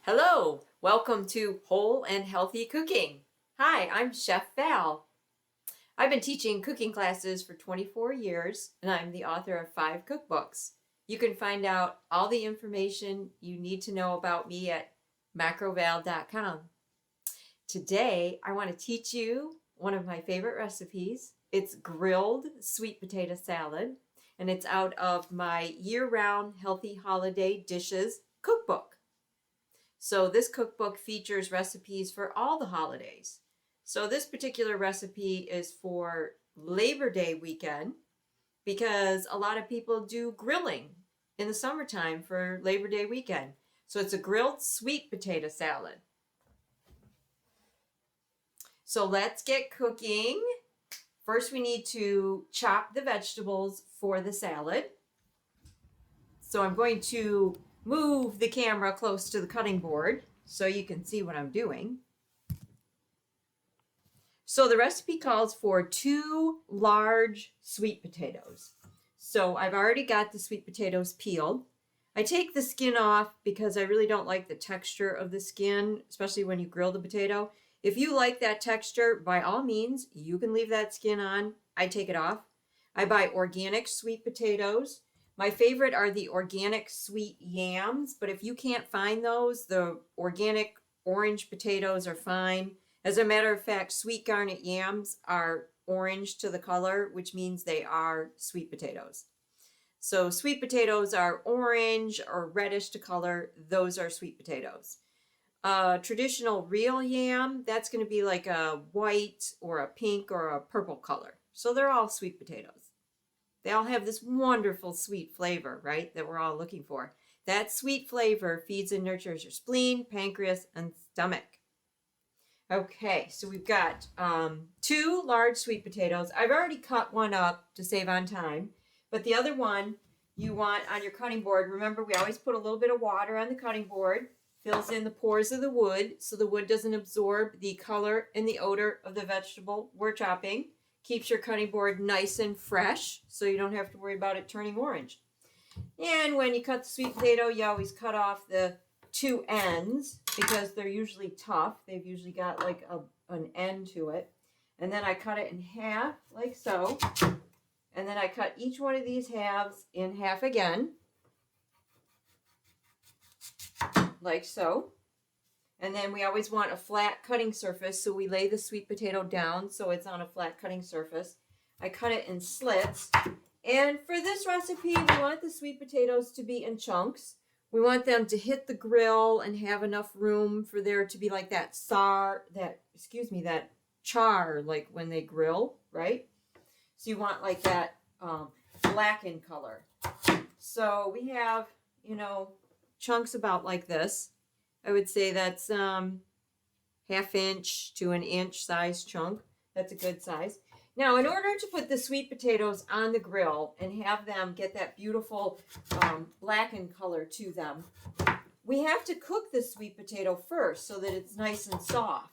Hello, welcome to Whole and Healthy Cooking. Hi, I'm Chef Val. I've been teaching cooking classes for 24 years and I'm the author of 5 cookbooks. You can find out all the information you need to know about me at macroval.com. Today, I want to teach you one of my favorite recipes. It's grilled sweet potato salad, and it's out of my year-round healthy holiday dishes cookbook. So this cookbook features recipes for all the holidays. So this particular recipe is for Labor Day weekend because a lot of people do grilling in the summertime for Labor Day weekend. So it's a grilled sweet potato salad. So let's get cooking. First we need to chop the vegetables for the salad. So I'm going to move the camera close to the cutting board so you can see what I'm doing. So the recipe calls for 2 large sweet potatoes. So I've already got the sweet potatoes peeled. I take the skin off because I really don't like the texture of the skin, especially when you grill the potato. If you like that texture, by all means, you can leave that skin on. I take it off. I buy organic sweet potatoes. My favorite are the organic sweet yams, but if you can't find those, the organic orange potatoes are fine. As a matter of fact, sweet garnet yams are orange to the color, which means they are sweet potatoes. So sweet potatoes are orange or reddish to color. Those are sweet potatoes. Traditional real yam, that's going to be like a white or a pink or a purple color. So they're all sweet potatoes. They all have this wonderful sweet flavor, right, that we're all looking for. That sweet flavor feeds and nurtures your spleen, pancreas, and stomach. Okay, so we've got 2 large sweet potatoes. I've already cut one up to save on time, but the other one you want on your cutting board. Remember, we always put a little bit of water on the cutting board. Fills in the pores of the wood so the wood doesn't absorb the color and the odor of the vegetable we're chopping. Keeps your cutting board nice and fresh so you don't have to worry about it turning orange. And when you cut the sweet potato, you always cut off the 2 ends because they're usually tough. They've usually got like an end to it. And then I cut it in half like so. And then I cut each one of these halves in half again, like so. And then we always want a flat cutting surface, so we lay the sweet potato down so it's on a flat cutting surface. I cut it in slits. And for this recipe, we want the sweet potatoes to be in chunks. We want them to hit the grill and have enough room for there to be like that char, like when they grill, right? So you want like that blackened color. So we have, chunks about like this. I would say that's ½ inch to an inch size chunk. That's a good size. Now, in order to put the sweet potatoes on the grill and have them get that beautiful blackened color to them, we have to cook the sweet potato first so that it's nice and soft.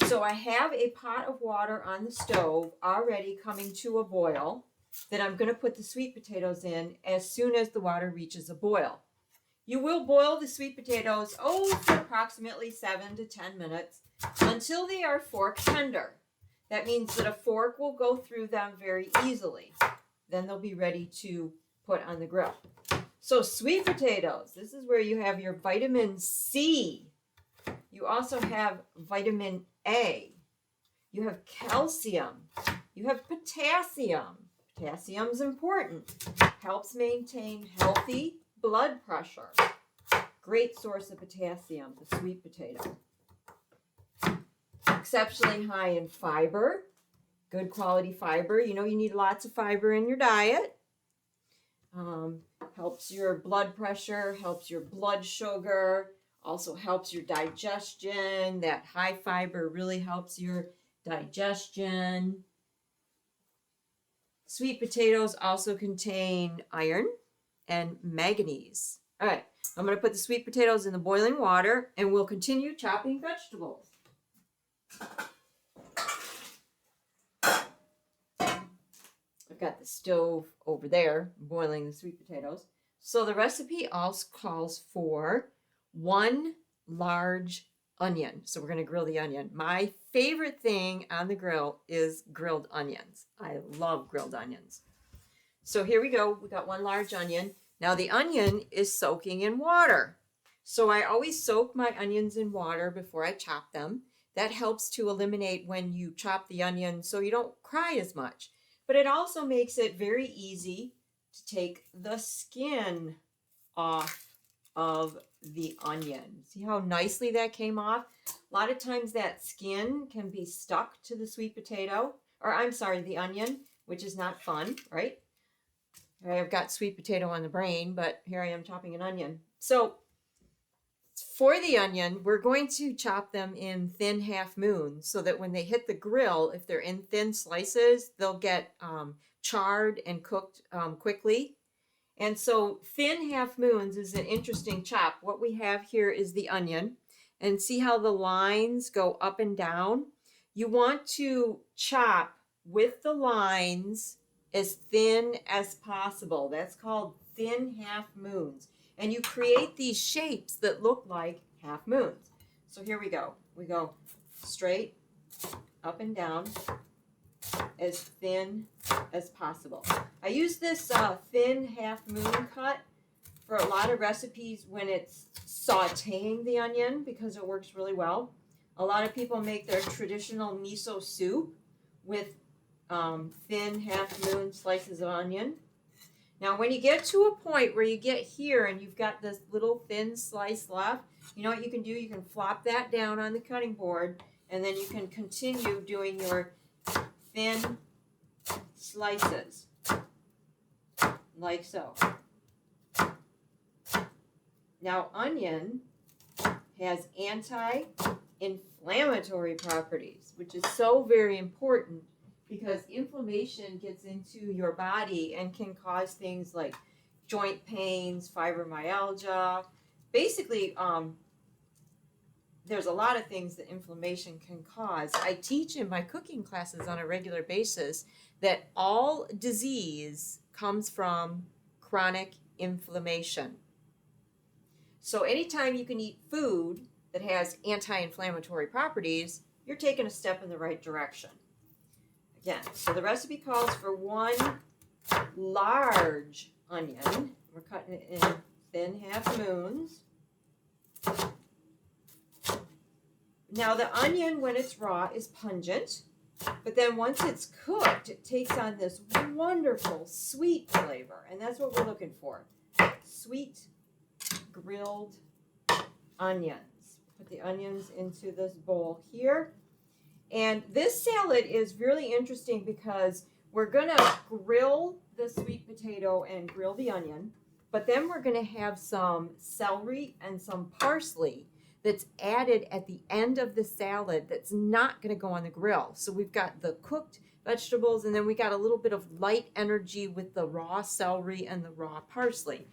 So I have a pot of water on the stove already coming to a boil that I'm going to put the sweet potatoes in as soon as the water reaches a boil. You will boil the sweet potatoes, for approximately 7 to 10 minutes until they are fork tender. That means that a fork will go through them very easily. Then they'll be ready to put on the grill. So sweet potatoes, this is where you have your vitamin C. You also have vitamin A. You have calcium. You have potassium. Potassium's important. Helps maintain healthy blood pressure. Great source of potassium, the sweet potato. Exceptionally high in fiber. Good quality fiber. You need lots of fiber in your diet. Helps your blood pressure, helps your blood sugar, also helps your digestion. That high fiber really helps your digestion. Sweet potatoes also contain iron and manganese. All right, I'm going to put the sweet potatoes in the boiling water and we'll continue chopping vegetables. I've got the stove over there boiling the sweet potatoes. So the recipe also calls for 1 large onion. So we're going to grill the onion. My favorite thing on the grill is grilled onions. I love grilled onions. So here we go. We got one large onion. Now the onion is soaking in water. So I always soak my onions in water before I chop them. That helps to eliminate when you chop the onion so you don't cry as much. But it also makes it very easy to take the skin off of the onion. See how nicely that came off? A lot of times that skin can be stuck to the sweet potato, or I'm sorry, the onion, which is not fun, right? I've got sweet potato on the brain, but here I am chopping an onion. So for the onion, we're going to chop them in thin half moons so that when they hit the grill, if they're in thin slices, they'll get charred and cooked quickly. And so thin half moons is an interesting chop. What we have here is the onion. And see how the lines go up and down? You want to chop with the lines as thin as possible. That's called thin half moons. And you create these shapes that look like half moons. So here we go. We go straight, up and down, as thin as possible. I use this thin half moon cut for a lot of recipes when it's sauteing the onion because it works really well. A lot of people make their traditional miso soup with thin half moon slices of onion. Now when you get to a point where you get here and you've got this little thin slice left, you know what you can do? You can flop that down on the cutting board and then you can continue doing your thin slices like so. Now onion has anti-inflammatory properties, which is so very important because inflammation gets into your body and can cause things like joint pains, fibromyalgia. Basically, there's a lot of things that inflammation can cause. I teach in my cooking classes on a regular basis that all disease comes from chronic inflammation. So anytime you can eat food that has anti-inflammatory properties, you're taking a step in the right direction. Again, so the recipe calls for one large onion. We're cutting it in thin half moons. Now the onion, when it's raw, is pungent, but then once it's cooked, it takes on this wonderful sweet flavor, and that's what we're looking for. Sweet grilled onions. Put the onions into this bowl here. And this salad is really interesting because we're going to grill the sweet potato and grill the onion, but then we're going to have some celery and some parsley that's added at the end of the salad that's not going to go on the grill. So we've got the cooked vegetables and then we got a little bit of light energy with the raw celery and the raw parsley.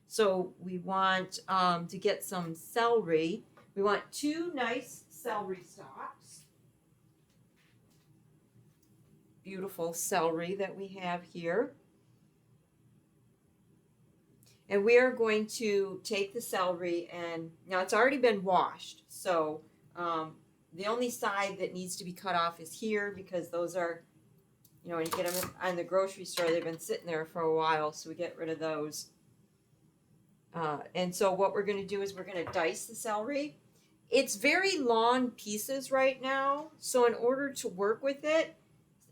So we want to get some celery. We want 2 nice celery stalks. Beautiful celery that we have here. And we are going to take the celery and now it's already been washed. So the only side that needs to be cut off is here because those are, you know, when you get them in the grocery store, they've been sitting there for a while. So we get rid of those. And so what we're going to do is we're going to dice the celery. It's very long pieces right now. So in order to work with it,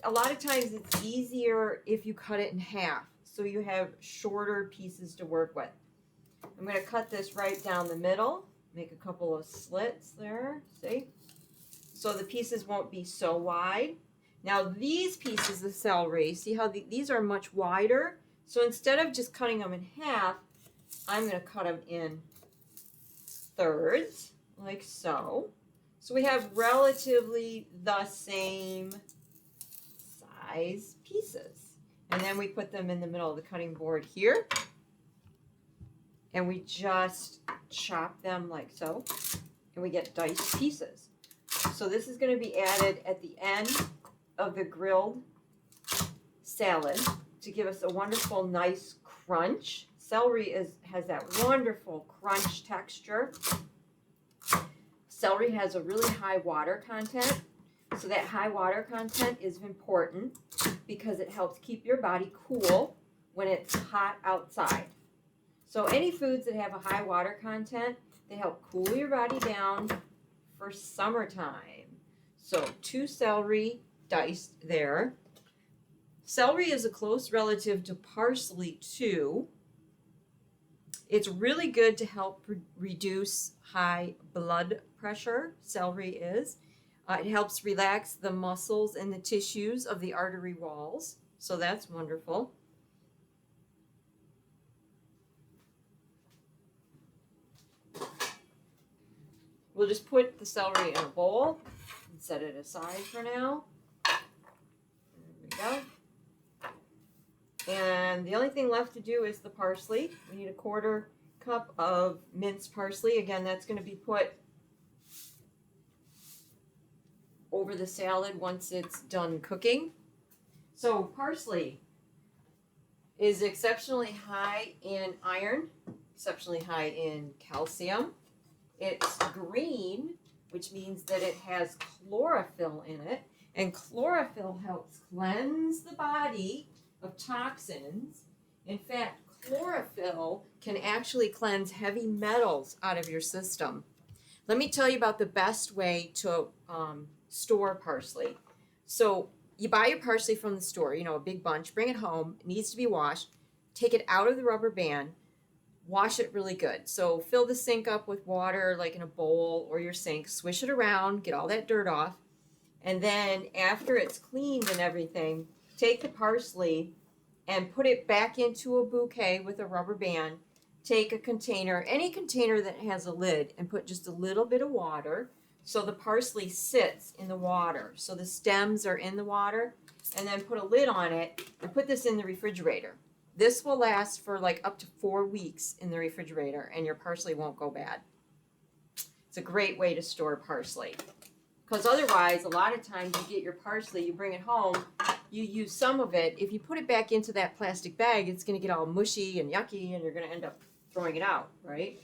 a lot of times it's easier if you cut it in half. So you have shorter pieces to work with. I'm going to cut this right down the middle. Make a couple of slits there. See? So the pieces won't be so wide. Now these pieces of celery, see how these are much wider? So instead of just cutting them in half, I'm going to cut them in thirds, like so. So we have relatively the same size pieces. And then we put them in the middle of the cutting board here. And we just chop them like so. And we get diced pieces. So this is going to be added at the end of the grilled salad to give us a wonderful, nice crunch. Celery has that wonderful crunch texture. Celery has a really high water content, so that high water content is important because it helps keep your body cool when it's hot outside. So any foods that have a high water content, they help cool your body down for summertime. So 2 celery diced there. Celery is a close relative to parsley too. It's really good to help reduce high blood pressure, celery is. It helps relax the muscles and the tissues of the artery walls, so that's wonderful. We'll just put the celery in a bowl and set it aside for now. There we go. And the only thing left to do is the parsley. We need a 1/4 cup of minced parsley. Again, that's going to be put over the salad once it's done cooking. So parsley is exceptionally high in iron, exceptionally high in calcium. It's green, which means that it has chlorophyll in it, and chlorophyll helps cleanse the body of toxins. In fact, chlorophyll can actually cleanse heavy metals out of your system. Let me tell you about the best way to store parsley. So you buy your parsley from the store, a big bunch, bring it home, it needs to be washed, take it out of the rubber band, wash it really good. So fill the sink up with water, like in a bowl or your sink, swish it around, get all that dirt off, and then after it's cleaned and everything, take the parsley and put it back into a bouquet with a rubber band. Take a container, any container that has a lid, and put just a little bit of water so the parsley sits in the water. So the stems are in the water, and then put a lid on it and put this in the refrigerator. This will last for like up to 4 weeks in the refrigerator, and your parsley won't go bad. It's a great way to store parsley. Because otherwise, a lot of times you get your parsley, you bring it home, you use some of it. If you put it back into that plastic bag, it's going to get all mushy and yucky, and you're going to end up throwing it out, right?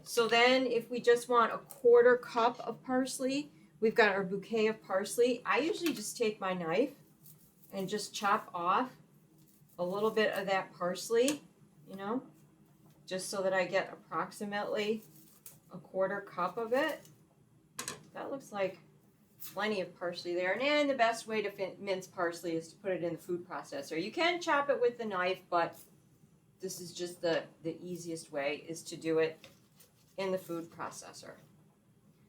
So then if we just want a 1/4 cup of parsley, we've got our bouquet of parsley. I usually just take my knife and just chop off a little bit of that parsley, just so that I get approximately a 1/4 cup of it. That looks like plenty of parsley there. And the best way to mince parsley is to put it in the food processor. You can chop it with the knife, but this is just the easiest way, is to do it in the food processor.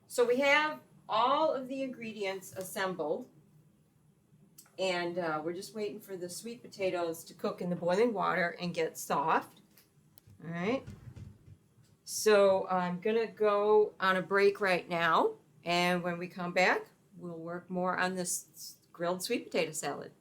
So we have all of the ingredients assembled, and we're just waiting for the sweet potatoes to cook in the boiling water and get soft. All right. So I'm going to go on a break right now, and when we come back, we'll work more on this grilled sweet potato salad.